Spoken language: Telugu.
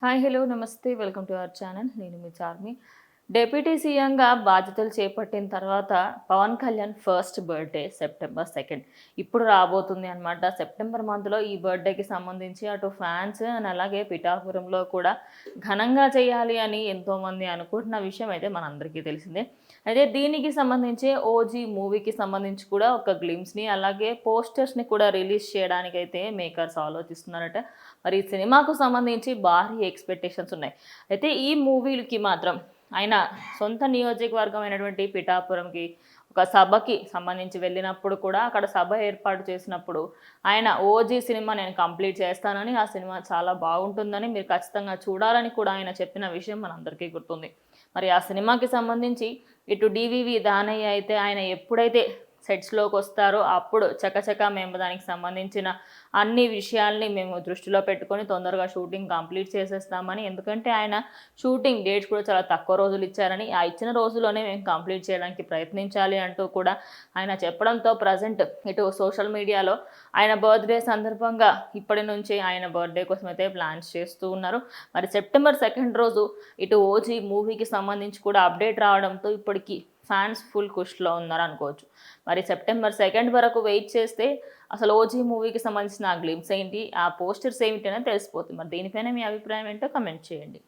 Hi hello namaste welcome to our channel. నేను మీ చార్మి. డిప్యూటీ సీఎంగా బాధ్యతలు చేపట్టిన తర్వాత Pawan Kalyan first birthday September 2 ఇప్పుడు రాబోతుంది అనమాట. సెప్టెంబర్ మంత్లో ఈ బర్త్డేకి సంబంధించి అటు ఫ్యాన్స్ అండ్ అలాగే పిఠాపురంలో కూడా ఘనంగా చేయాలి అని ఎంతోమంది అనుకుంటున్న విషయం అయితే మనందరికీ తెలిసిందే. అయితే దీనికి సంబంధించి ఓజీ మూవీకి సంబంధించి కూడా ఒక గ్లిమ్స్ని అలాగే పోస్టర్స్ని కూడా రిలీజ్ చేయడానికైతే మేకర్స్ ఆలోచిస్తున్నారట. మరి ఈ సినిమాకు సంబంధించి భారీ ఎక్స్పెక్టేషన్స్ ఉన్నాయి. అయితే ఈ మూవీకి మాత్రం ఆయన సొంత నియోజకవర్గం అయినటువంటి పిఠాపురంకి ఒక సభకి సంబంధించి వెళ్ళినప్పుడు కూడా అక్కడ సభ ఏర్పాటు చేసినప్పుడు ఆయన ఓజీ సినిమా నేను కంప్లీట్ చేస్తానని, ఆ సినిమా చాలా బాగుంటుందని, మీరు ఖచ్చితంగా చూడాలని కూడా ఆయన చెప్పిన విషయం మనందరికీ గుర్తుంది. మరి ఆ సినిమాకి సంబంధించి ఇటు డివివి దానయ్య అయితే ఆయన ఎప్పుడైతే సెట్స్లోకి వస్తారో అప్పుడు చకచకా మేము దానికి సంబంధించిన అన్ని విషయాల్ని మేము దృష్టిలో పెట్టుకొని తొందరగా షూటింగ్ కంప్లీట్ చేసేస్తామని, ఎందుకంటే ఆయన షూటింగ్ డేట్స్ కూడా చాలా తక్కువ రోజులు ఇచ్చారని, ఆ ఇచ్చిన రోజుల్లోనే మేము కంప్లీట్ చేయడానికి ప్రయత్నించాలి అంటూ కూడా ఆయన చెప్పడంతో ప్రజెంట్ ఇటు సోషల్ మీడియాలో ఆయన బర్త్డే సందర్భంగా ఇప్పటి నుంచి ఆయన బర్త్డే కోసం అయితే ప్లాన్స్ చేస్తూ ఉన్నారు. మరి సెప్టెంబర్ 2 రోజు ఇటు ఓజీ మూవీకి సంబంధించి కూడా అప్డేట్ రావడంతో ఇప్పటికీ ఫ్యాన్స్ ఫుల్ ఖుష్లో ఉన్నారు అనుకోవచ్చు. మరి సెప్టెంబర్ 2 వరకు వెయిట్ చేస్తే అసలు ఓజీ మూవీకి సంబంధించిన ఆ గ్లిమ్స్ ఏంటి, ఆ పోస్టర్స్ ఏమిటి అనేది తెలిసిపోతుంది. మరి దీనిపైన మీ అభిప్రాయం ఏంటో కమెంట్ చేయండి.